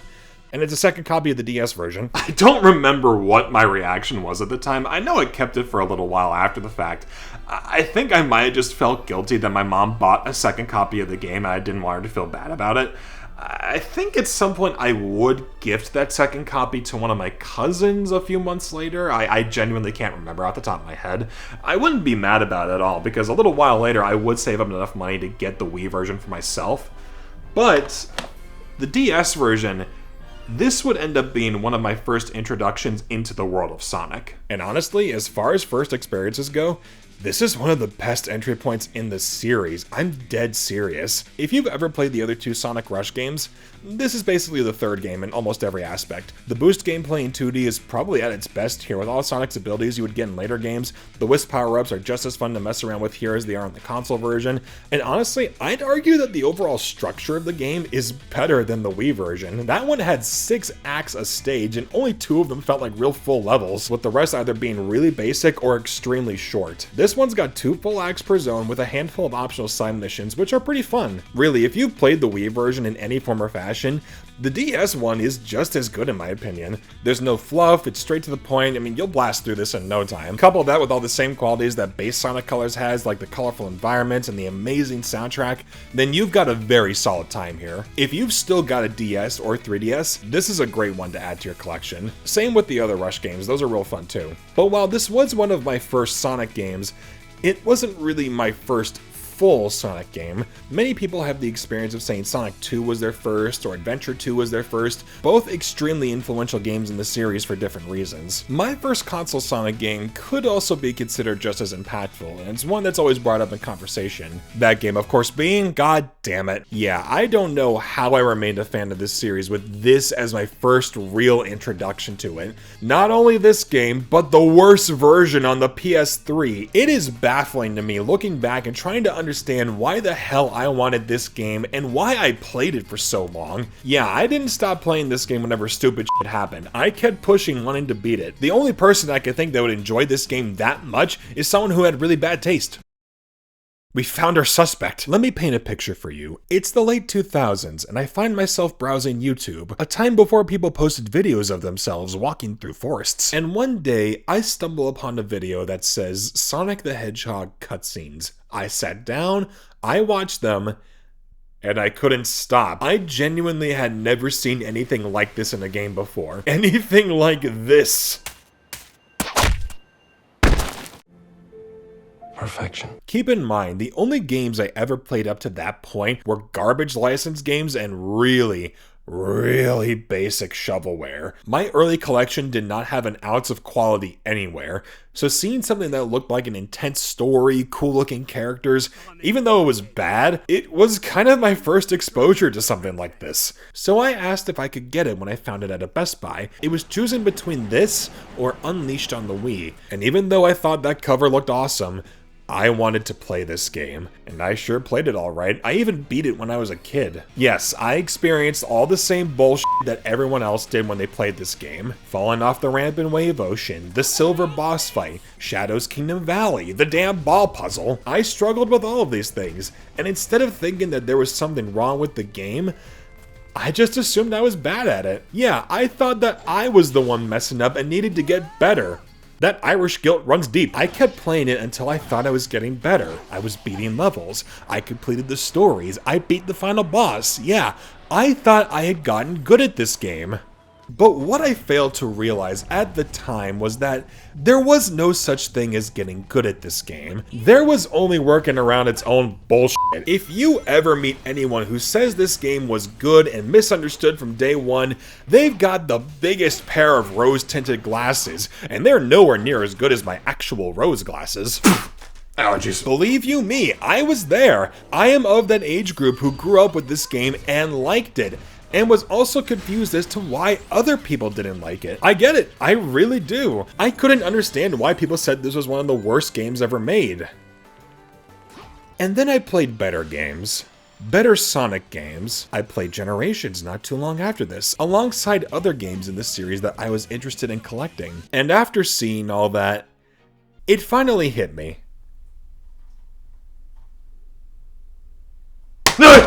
and it's a second copy of the DS version. I don't remember what my reaction was at the time. I know I kept it for a little while after the fact. I think I might have just felt guilty that my mom bought a second copy of the game and I didn't want her to feel bad about it. I think at some point I would gift that second copy to one of my cousins a few months later. I genuinely can't remember off the top of my head. I wouldn't be mad about it at all, because a little while later I would save up enough money to get the Wii version for myself. But the DS version, this would end up being one of my first introductions into the world of Sonic. And honestly, as far as first experiences go, this is one of the best entry points in the series. I'm dead serious. If you've ever played the other 2 Sonic Rush games, this is basically the third game in almost every aspect. The boost gameplay in 2D is probably at its best here with all Sonic's abilities you would get in later games. The Wisp power-ups are just as fun to mess around with here as they are in the console version. And honestly, I'd argue that the overall structure of the game is better than the Wii version. That one had 6 acts a stage and only 2 of them felt like real full levels, with the rest either being really basic or extremely short. This This one's got 2 full acts per zone with a handful of optional side missions, which are pretty fun. Really, if you've played the Wii version in any form or fashion, the DS one is just as good in my opinion. There's no fluff, it's straight to the point. I mean, you'll blast through this in no time. Couple that with all the same qualities that base Sonic Colors has, like the colorful environments and the amazing soundtrack, then you've got a very solid time here. If you've still got a DS or 3DS, this is a great one to add to your collection. Same with the other Rush games, those are real fun too. But while this was one of my first Sonic games, it wasn't really my first full Sonic game. Many people have the experience of saying Sonic 2 was their first, or Adventure 2 was their first, both extremely influential games in the series for different reasons. My first console Sonic game could also be considered just as impactful, and it's one that's always brought up in conversation. That game, of course, being, god damn it. Yeah, I don't know how I remained a fan of this series with this as my first real introduction to it. Not only this game, but the worst version on the PS3. It is baffling to me looking back and trying to understand why the hell I wanted this game and why I played it for so long. Yeah, I didn't stop playing this game whenever stupid shit happened. I kept pushing, wanting to beat it. The only person I could think that would enjoy this game that much is someone who had really bad taste. We found our suspect. Let me paint a picture for you. It's the late 2000s, and I find myself browsing YouTube, a time before people posted videos of themselves walking through forests. And one day, I stumble upon a video that says Sonic the Hedgehog cutscenes. I sat down, I watched them, and I couldn't stop. I genuinely had never seen anything like this in a game before. Anything like this. Perfection. Keep in mind, the only games I ever played up to that point were garbage licensed games and really basic shovelware. My early collection did not have an ounce of quality anywhere, so seeing something that looked like an intense story, cool looking characters, even though it was bad, it was kind of my first exposure to something like this. So I asked if I could get it when I found it at a Best Buy. It was choosing between this or Unleashed on the Wii, and even though I thought that cover looked awesome, I wanted to play this game, and I sure played it alright. I even beat it when I was a kid. Yes, I experienced all the same bullshit that everyone else did when they played this game. Falling off the ramp in Wave Ocean, the silver boss fight, Shadow's Kingdom Valley, the damn ball puzzle. I struggled with all of these things, and instead of thinking that there was something wrong with the game, I just assumed I was bad at it. Yeah, I thought that I was the one messing up and needed to get better. That Irish guilt runs deep. I kept playing it until I thought I was getting better. I was beating levels. I completed the stories. I beat the final boss. Yeah, I thought I had gotten good at this game. But what I failed to realize at the time was that there was no such thing as getting good at this game. There was only working around its own bullshit. If you ever meet anyone who says this game was good and misunderstood from day one, they've got the biggest pair of rose-tinted glasses, and they're nowhere near as good as my actual rose glasses. Allergies. Believe you me, I was there. I am of that age group who grew up with this game and liked it, and was also confused as to why other people didn't like it. I get it, I really do. I couldn't understand why people said this was one of the worst games ever made. And then I played better games. Better Sonic games. I played Generations not too long after this, alongside other games in the series that I was interested in collecting. And after seeing all that, it finally hit me.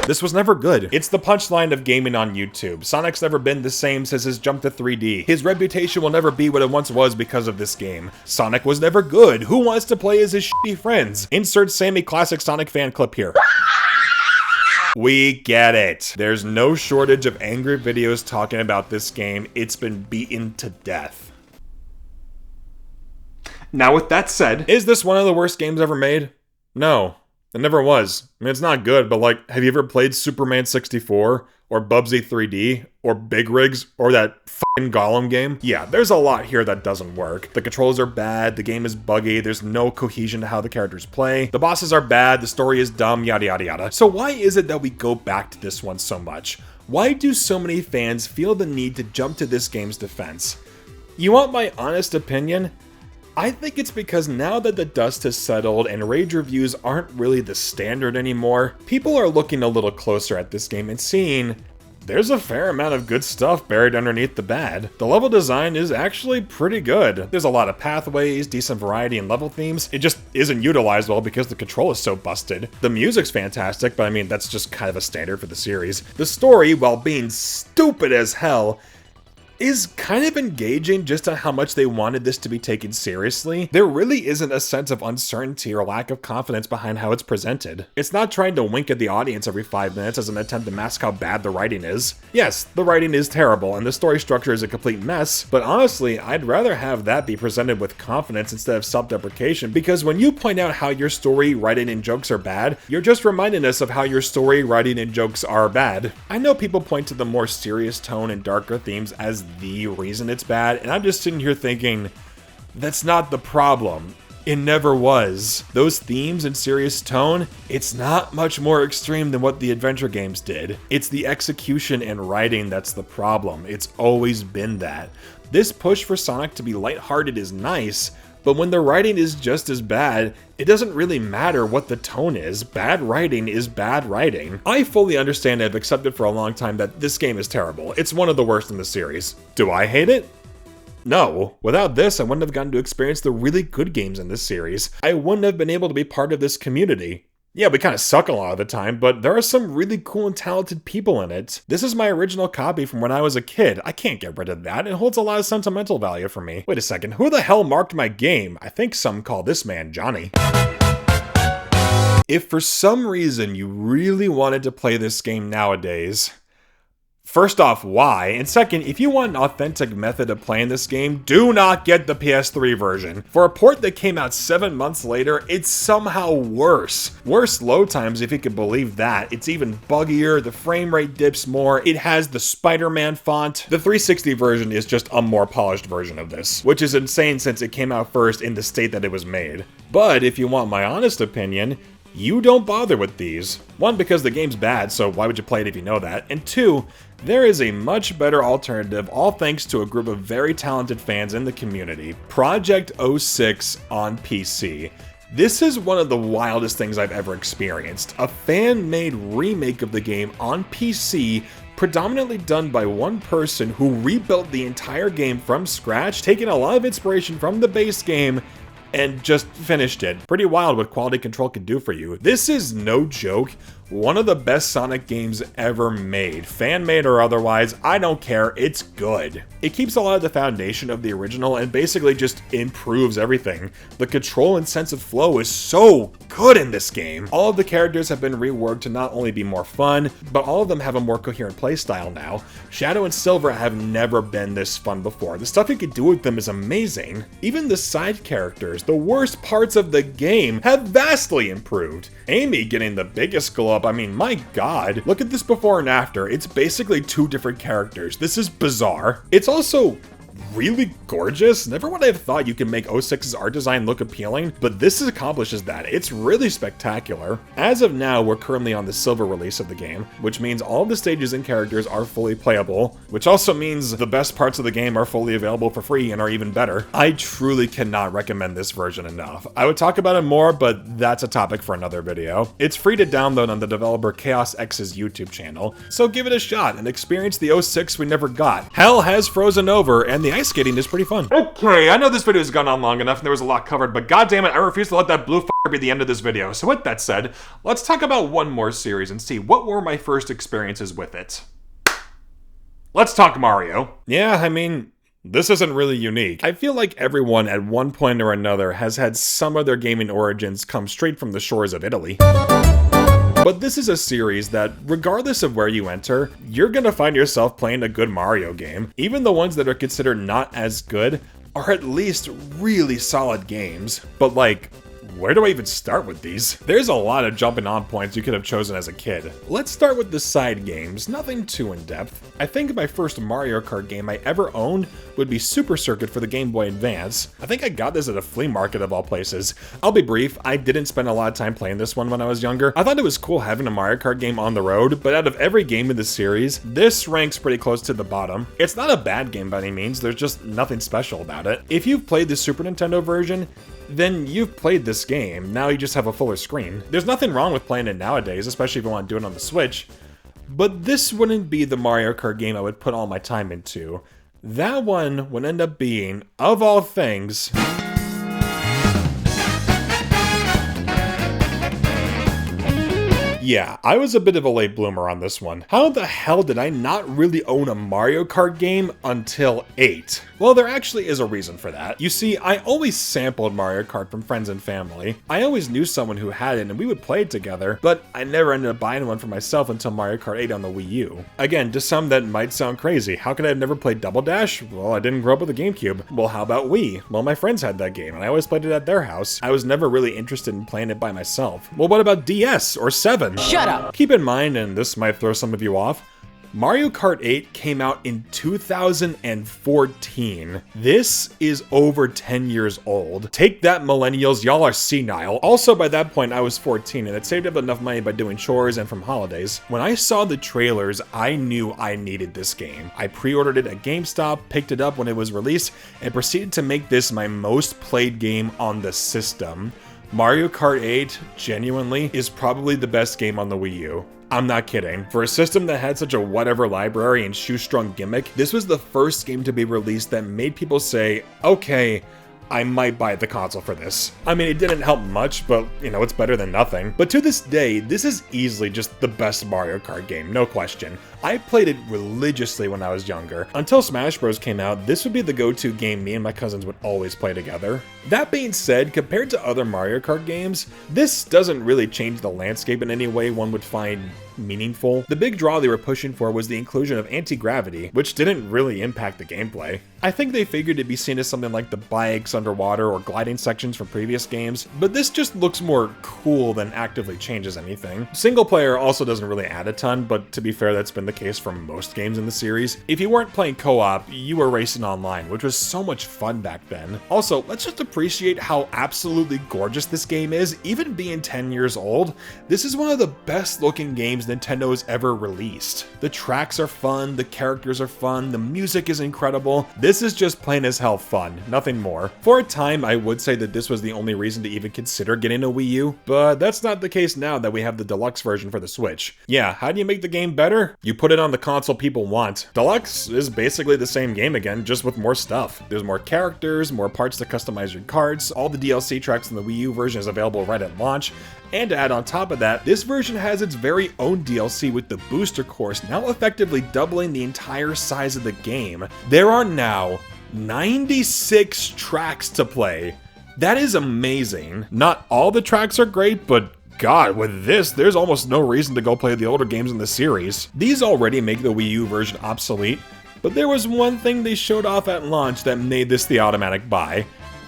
This was never good. It's the punchline of gaming on YouTube. Sonic's never been the same since his jump to 3D. His reputation will never be what it once was because of this game. Sonic was never good. Who wants to play as his shitty friends? Insert Sammy Classic Sonic fan clip here. We get it. There's no shortage of angry videos talking about this game. It's been beaten to death. Now with that said, Is this one of the worst games ever made? No. It never was. I mean, it's not good, but like, have you ever played Superman 64? Or Bubsy 3D? Or Big Rigs? Or that f***ing Gollum game? Yeah, there's a lot here that doesn't work. The controls are bad, the game is buggy, there's no cohesion to how the characters play, the bosses are bad, the story is dumb, yada yada yada. So why is it that we go back to this one so much? Why do so many fans feel the need to jump to this game's defense? You want my honest opinion? I think it's because now that the dust has settled and rage reviews aren't really the standard anymore, people are looking a little closer at this game and seeing there's a fair amount of good stuff buried underneath the bad. The level design is actually pretty good. There's a lot of pathways, decent variety in level themes. It just isn't utilized well because the control is so busted. The music's fantastic, but I mean, that's just kind of a standard for the series. The story, while being stupid as hell, is kind of engaging just on how much they wanted this to be taken seriously. There really isn't a sense of uncertainty or lack of confidence behind how it's presented. It's not trying to wink at the audience every 5 minutes as an attempt to mask how bad the writing is. Yes, the writing is terrible and the story structure is a complete mess, but honestly, I'd rather have that be presented with confidence instead of self-deprecation, because when you point out how your story, writing, and jokes are bad, you're just reminding us of how your story, writing, and jokes are bad. I know people point to the more serious tone and darker themes as the reason it's bad, and I'm just sitting here thinking, that's not the problem. It never was. Those themes and serious tone, it's not much more extreme than what the adventure games did. It's the execution and writing that's the problem. It's always been that. This push for Sonic to be lighthearted is nice, but when the writing is just as bad, it doesn't really matter what the tone is. Bad writing is bad writing. I fully understand and have accepted for a long time that this game is terrible. It's one of the worst in the series. Do I hate it? No. Without this, I wouldn't have gotten to experience the really good games in this series. I wouldn't have been able to be part of this community. Yeah, we kind of suck a lot of the time, but there are some really cool and talented people in it. This is my original copy from when I was a kid. I can't get rid of that. It holds a lot of sentimental value for me. Wait a second, who the hell marked my game? I think some call this man Johnny. If for some reason you really wanted to play this game nowadays, first off, why? And second, if you want an authentic method of playing this game, do not get the PS3 version. For a port that came out 7 months later, it's somehow worse. Worse load times, if you can believe that. It's even buggier, the frame rate dips more, it has the Spider-Man font. The 360 version is just a more polished version of this, which is insane since it came out first in the state that it was made. But if you want my honest opinion, you don't bother with these. One, because the game's bad, so why would you play it if you know that? And two, there is a much better alternative, all thanks to a group of very talented fans in the community. Project 06 on PC. This is one of the wildest things I've ever experienced. A fan-made remake of the game on PC, predominantly done by one person who rebuilt the entire game from scratch, taking a lot of inspiration from the base game, and just finished it. Pretty wild what quality control can do for you. This is no joke. One of the best Sonic games ever made. Fan-made or otherwise, I don't care, it's good. It keeps a lot of the foundation of the original and basically just improves everything. The control and sense of flow is so good in this game. All of the characters have been reworked to not only be more fun, but all of them have a more coherent playstyle now. Shadow and Silver have never been this fun before. The stuff you can do with them is amazing. Even the side characters, the worst parts of the game, have vastly improved. Amy getting the biggest glow up, I mean, my god. Look at this before and after. It's basically two different characters. This is bizarre. It's also really gorgeous. Never would I have thought you could make 06's art design look appealing, but this accomplishes that. It's really spectacular. As of now, we're currently on the silver release of the game, which means all of the stages and characters are fully playable, which also means the best parts of the game are fully available for free and are even better. I truly cannot recommend this version enough. I would talk about it more, but that's a topic for another video. It's free to download on the developer Chaos X's YouTube channel, so give it a shot and experience the 06 we never got. Hell has frozen over, and the ice skating is pretty fun. Okay, I know this video has gone on long enough and there was a lot covered, but goddammit, I refuse to let that blue f***er be the end of this video. So with that said, let's talk about one more series and see what were my first experiences with it. Let's talk Mario. Yeah, I mean, this isn't really unique. I feel like everyone at one point or another has had some of their gaming origins come straight from the shores of Italy. But this is a series that, regardless of where you enter, you're gonna find yourself playing a good Mario game. Even the ones that are considered not as good are at least really solid games. But like, where do I even start with these? There's a lot of jumping on points you could have chosen as a kid. Let's start with the side games, nothing too in-depth. I think my first Mario Kart game I ever owned would be Super Circuit for the Game Boy Advance. I think I got this at a flea market of all places. I'll be brief, I didn't spend a lot of time playing this one when I was younger. I thought it was cool having a Mario Kart game on the road, but out of every game in the series, this ranks pretty close to the bottom. It's not a bad game by any means, there's just nothing special about it. If you've played the Super Nintendo version, then you've played this game, now you just have a fuller screen. There's nothing wrong with playing it nowadays, especially if you want to do it on the Switch, But this wouldn't be the Mario Kart game I would put all my time into. That one would end up being, of all things, yeah, I was a bit of a late bloomer on this one. How the hell did I not really own a Mario Kart game until 8? Well, there actually is a reason for that. You see, I always sampled Mario Kart from friends and family. I always knew someone who had it and we would play it together, but I never ended up buying one for myself until Mario Kart 8 on the Wii U. Again, to some that might sound crazy. How could I have never played Double Dash? Well, I didn't grow up with a GameCube. Well, how about Wii? Well, my friends had that game and I always played it at their house. I was never really interested in playing it by myself. Well, what about DS or 7? Shut up! Keep in mind, and this might throw some of you off, Mario Kart 8 came out in 2014. This is over 10 years old. Take that, millennials, y'all are senile. Also, by that point, I was 14 and had saved up enough money by doing chores and from holidays. When I saw the trailers, I knew I needed this game. I pre-ordered it at GameStop, picked it up when it was released, and proceeded to make this my most played game on the system. Mario Kart 8, genuinely, is probably the best game on the Wii U. I'm not kidding. For a system that had such a whatever library and shoestrung gimmick, this was the first game to be released that made people say, okay, I might buy the console for this. I mean, it didn't help much, but, you know, it's better than nothing. But to this day, this is easily just the best Mario Kart game, no question. I played it religiously when I was younger. Until Smash Bros came out, this would be the go-to game me and my cousins would always play together. That being said, compared to other Mario Kart games, this doesn't really change the landscape in any way one would find meaningful. The big draw they were pushing for was the inclusion of anti-gravity, which didn't really impact the gameplay. I think they figured it'd be seen as something like the bikes, underwater, or gliding sections from previous games, but this just looks more cool than actively changes anything. Single player also doesn't really add a ton, but to be fair, that's been the case for most games in the series. If you weren't playing co-op, you were racing online, which was so much fun back then. Also, let's just appreciate how absolutely gorgeous this game is, even being 10 years old. This is one of the best looking games Nintendo's ever released. The tracks are fun, the characters are fun, the music is incredible. This is just plain as hell fun, nothing more. For a time, I would say that this was the only reason to even consider getting a Wii U, but that's not the case now that we have the deluxe version for the Switch. Yeah, how do you make the game better? You put it on the console people want. Deluxe is basically the same game again, just with more stuff. There's more characters, more parts to customize your carts, all the DLC tracks in the Wii U version is available right at launch, and to add on top of that, this version has its very own DLC with the booster course, now effectively doubling the entire size of the game. There are now 96 tracks to play. That is amazing. Not all the tracks are great, but God, with this, there's almost no reason to go play the older games in the series. These already make the Wii U version obsolete, but there was one thing they showed off at launch that made this the automatic buy.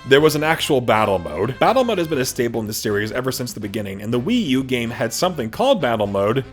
There was an actual battle mode. Battle mode has been a staple in the series ever since the beginning, and the Wii U game had something called battle mode,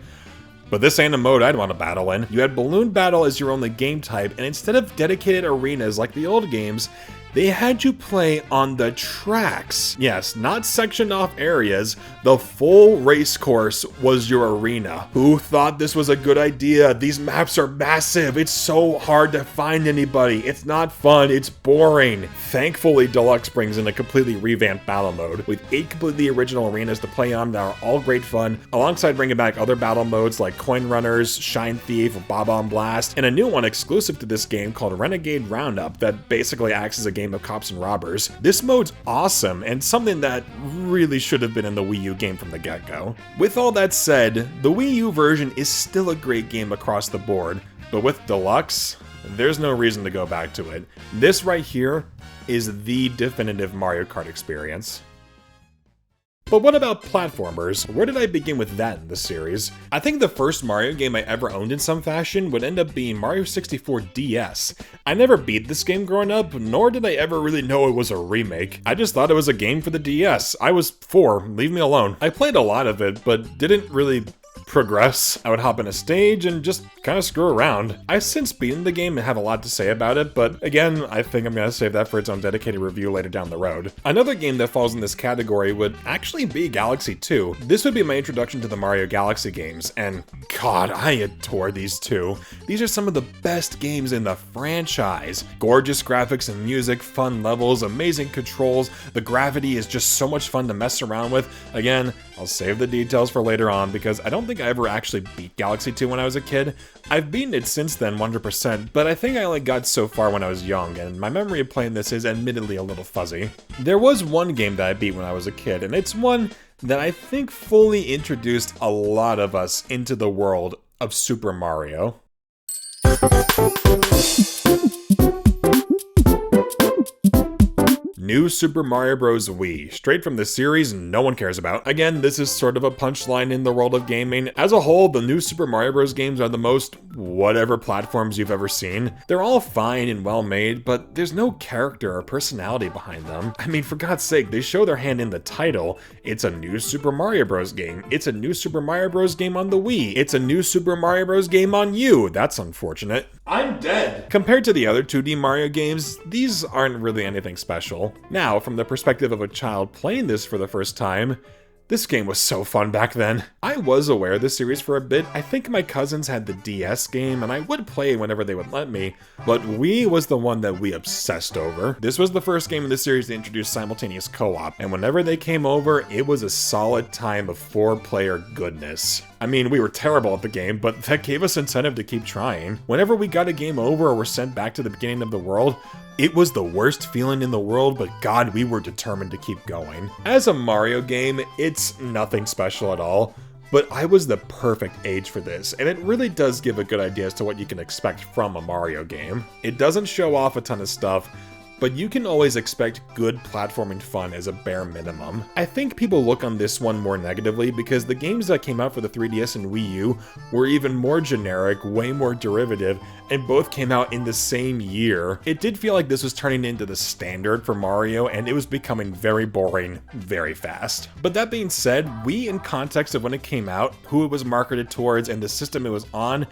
but this ain't a mode I'd want to battle in. You had balloon battle as your only game type, and instead of dedicated arenas like the old games, they had you play on the tracks. Yes, not sectioned off areas. The full race course was your arena. Who thought this was a good idea? These maps are massive. It's so hard to find anybody. It's not fun. It's boring. Thankfully, Deluxe brings in a completely revamped battle mode with 8 completely original arenas to play on that are all great fun, alongside bringing back other battle modes like Coin Runners, Shine Thief, Bob-omb Blast, and a new one exclusive to this game called Renegade Roundup that basically acts as a game of cops and robbers. This mode's awesome and something that really should have been in the Wii U game from the get-go. With all that said, the Wii U version is still a great game across the board, but with Deluxe, there's no reason to go back to it. This right here is the definitive Mario Kart experience. But what about platformers? Where did I begin with that in the series? I think the first Mario game I ever owned in some fashion would end up being Mario 64 DS. I never beat this game growing up, nor did I ever really know it was a remake. I just thought it was a game for the DS. I was 4, leave me alone. I played a lot of it, but didn't really progress. I would hop in a stage and just kind of screw around. I've since beaten the game and have a lot to say about it, but again, I think I'm going to save that for its own dedicated review later down the road. Another game that falls in this category would actually be Galaxy 2. This would be my introduction to the Mario Galaxy games, and God, I adore these two. These are some of the best games in the franchise. Gorgeous graphics and music, fun levels, amazing controls, the gravity is just so much fun to mess around with. Again, I'll save the details for later on because I don't think think I ever actually beat Galaxy 2 when I was a kid. I've beaten it since then 100%, but I think I only got so far when I was young, and my memory of playing this is admittedly a little fuzzy. There was one game that I beat when I was a kid, and it's one that I think fully introduced a lot of us into the world of Super Mario. New Super Mario Bros. Wii, straight from the series no one cares about. Again, this is sort of a punchline in the world of gaming. As a whole, the new Super Mario Bros. Games are the most whatever platforms you've ever seen. They're all fine and well made, but there's no character or personality behind them. I mean, for God's sake, they show their hand in the title. It's a new Super Mario Bros. Game. It's a new Super Mario Bros. Game on the Wii. It's a new Super Mario Bros. Game on you. That's unfortunate. I'm dead. Compared to the other 2D Mario games, these aren't really anything special. Now, from the perspective of a child playing this for the first time, this game was so fun back then. I was aware of this series for a bit. I think my cousins had the DS game, and I would play whenever they would let me, but Wii was the one that we obsessed over. This was the first game in the series to introduce simultaneous co-op, and whenever they came over, it was a solid time of 4-player goodness. I mean, we were terrible at the game, but that gave us incentive to keep trying. Whenever we got a game over or were sent back to the beginning of the world, it was the worst feeling in the world, but God, we were determined to keep going. As a Mario game, it's nothing special at all, but I was the perfect age for this, and it really does give a good idea as to what you can expect from a Mario game. It doesn't show off a ton of stuff, but you can always expect good platforming fun as a bare minimum. I think people look on this one more negatively because the games that came out for the 3DS and Wii U were even more generic, way more derivative, and both came out in the same year. It did feel like this was turning into the standard for Mario, and it was becoming very boring very fast. But that being said, Wii, in context of when it came out, who it was marketed towards, and the system it was on,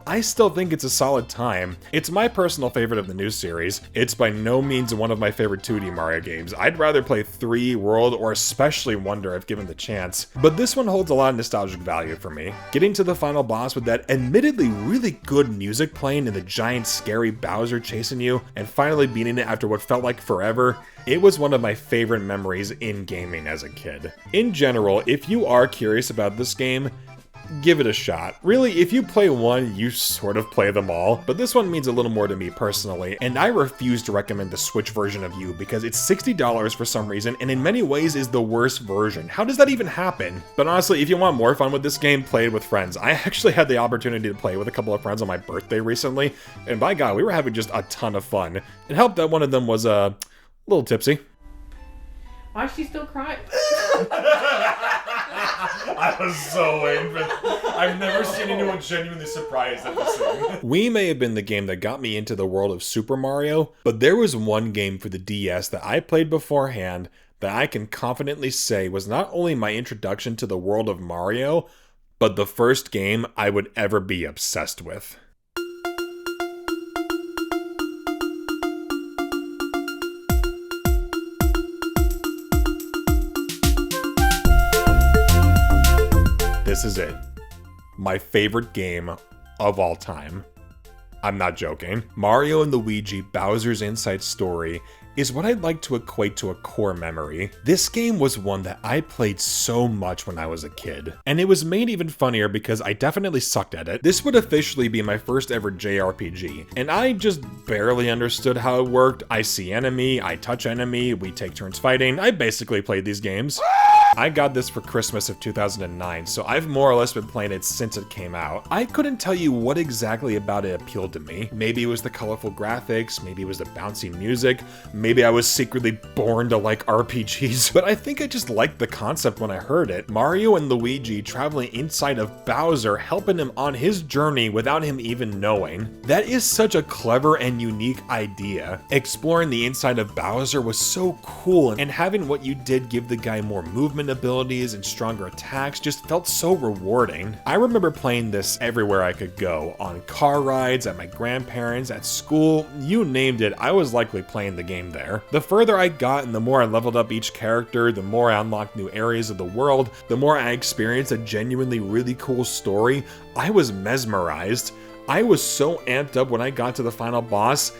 I still think it's a solid time. It's my personal favorite of the new series. It's by no means one of my favorite 2D Mario games. I'd rather play 3, World, or especially Wonder if given the chance. But this one holds a lot of nostalgic value for me. Getting to the final boss with that admittedly really good music playing and the giant scary Bowser chasing you, and finally beating it after what felt like forever, it was one of my favorite memories in gaming as a kid. In general, if you are curious about this game, give it a shot. Really, if you play one, you sort of play them all, but this one means a little more to me personally, and I refuse to recommend the Switch version of U because it's $60 for some reason, and in many ways is the worst version. How does that even happen? But honestly, if you want more fun with this game, play it with friends. I actually had the opportunity to play with a couple of friends on my birthday recently, and by God, we were having just a ton of fun. It helped that one of them was a little tipsy. Why is she still crying? I was so waiting for I've never seen anyone genuinely surprised at this thing. Wii may have been the game that got me into the world of Super Mario, but there was one game for the DS that I played beforehand that I can confidently say was not only my introduction to the world of Mario, but the first game I would ever be obsessed with. This is it. My favorite game of all time. I'm not joking. Mario and Luigi Bowser's Inside Story is what I'd like to equate to a core memory. This game was one that I played so much when I was a kid, and it was made even funnier because I definitely sucked at it. This would officially be my first ever JRPG, and I just barely understood how it worked. I see enemy, I touch enemy, we take turns fighting. I basically played these games. I got this for Christmas of 2009, so I've more or less been playing it since it came out. I couldn't tell you what exactly about it appealed to me. Maybe it was the colorful graphics, maybe it was the bouncy music, maybe I was secretly born to like RPGs, but I think I just liked the concept when I heard it. Mario and Luigi traveling inside of Bowser, helping him on his journey without him even knowing. That is such a clever and unique idea. Exploring the inside of Bowser was so cool, and having what you did give the guy more movement abilities and stronger attacks just felt so rewarding. I remember playing this everywhere I could go, on car rides, at my grandparents', at school, you named it, I was likely playing the game there. The further I got and the more I leveled up each character, the more I unlocked new areas of the world, the more I experienced a genuinely really cool story, I was mesmerized. I was so amped up when I got to the final boss.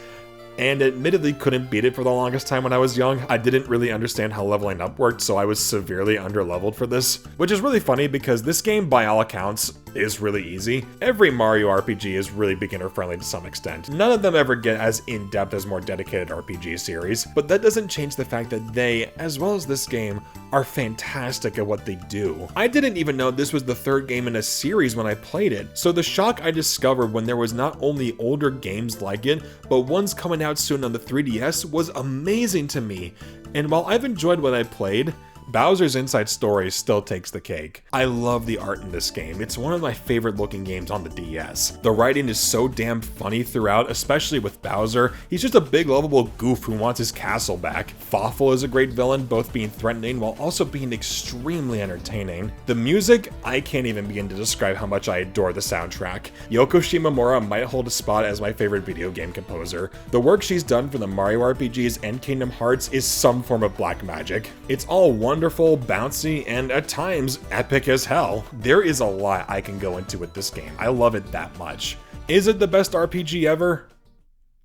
and admittedly couldn't beat it for the longest time when I was young. I didn't really understand how leveling up worked, so I was severely underleveled for this, which is really funny because this game, by all accounts, is really easy. Every Mario RPG is really beginner friendly to some extent. None of them ever get as in-depth as more dedicated RPG series, but that doesn't change the fact that they, as well as this game, are fantastic at what they do. I didn't even know this was the third game in a series when I played it, so the shock I discovered when there was not only older games like it, but ones coming out soon on the 3DS was amazing to me. And while I've enjoyed what I played, Bowser's Inside Story still takes the cake. I love the art in this game. It's one of my favorite looking games on the DS. The writing is so damn funny throughout, especially with Bowser. He's just a big lovable goof who wants his castle back. Fawful is a great villain, both being threatening while also being extremely entertaining. The music, I can't even begin to describe how much I adore the soundtrack. Yoko Shimomura might hold a spot as my favorite video game composer. The work she's done for the Mario RPGs and Kingdom Hearts is some form of black magic. It's all wonderful, bouncy, and at times epic as hell. There is a lot I can go into with this game. I love it that much. Is it the best RPG ever?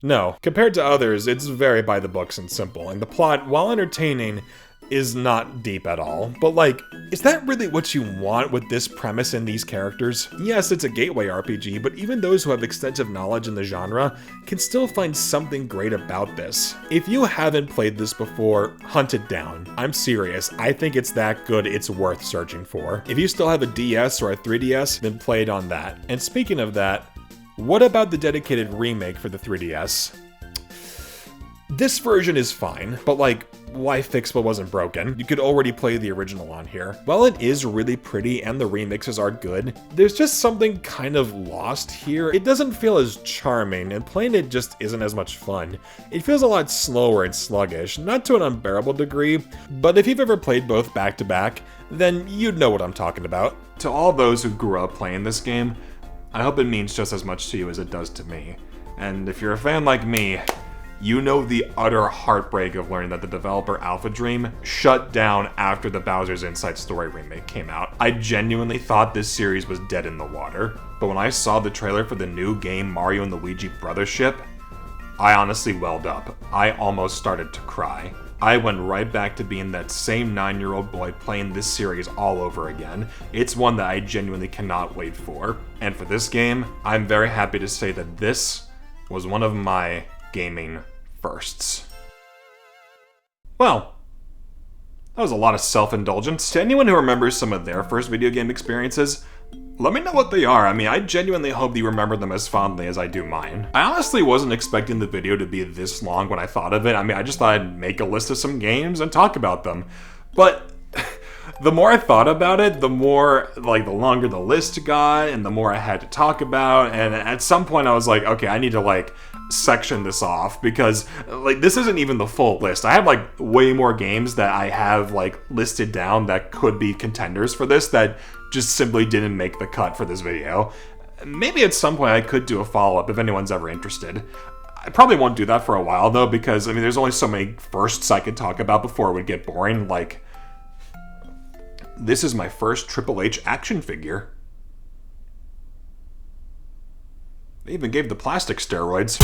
No. Compared to others, it's very by the books and simple, and the plot, while entertaining, is not deep at all. But like, is that really what you want with this premise and these characters? Yes, it's a gateway RPG, but even those who have extensive knowledge in the genre can still find something great about this. If you haven't played this before, hunt it down. I'm serious, I think it's that good it's worth searching for. If you still have a DS or a 3DS, then play it on that. And speaking of that, what about the dedicated remake for the 3DS? This version is fine, but like, why fix what wasn't broken? You could already play the original on here. While it is really pretty and the remixes are good, there's just something kind of lost here. It doesn't feel as charming, and playing it just isn't as much fun. It feels a lot slower and sluggish, not to an unbearable degree, but if you've ever played both back to back, then you'd know what I'm talking about. To all those who grew up playing this game, I hope it means just as much to you as it does to me. And if you're a fan like me, you know the utter heartbreak of learning that the developer Alpha Dream shut down after the Bowser's Inside Story remake came out. I genuinely thought this series was dead in the water, but when I saw the trailer for the new game Mario and Luigi Brothership, I honestly welled up. I almost started to cry. I went right back to being that same 9-year-old boy playing this series all over again. It's one that I genuinely cannot wait for. And for this game, I'm very happy to say that this was one of my gaming firsts. Well, that was a lot of self-indulgence. To anyone who remembers some of their first video game experiences, let me know what they are. I mean, I genuinely hope you remember them as fondly as I do mine. I honestly wasn't expecting the video to be this long when I thought of it. I mean, I just thought I'd make a list of some games and talk about them. But the more I thought about it, the more, like, the longer the list got, and the more I had to talk about, and at some point I was like, okay, I need to, like, section this off, because, like, this isn't even the full list. I have, like, way more games that I have, like, listed down that could be contenders for this that just simply didn't make the cut for this video. Maybe at some point I could do a follow-up if anyone's ever interested. I probably won't do that for a while, though, because, I mean, there's only so many firsts I could talk about before it would get boring. Like, this is my first Triple H action figure. They even gave the plastic steroids.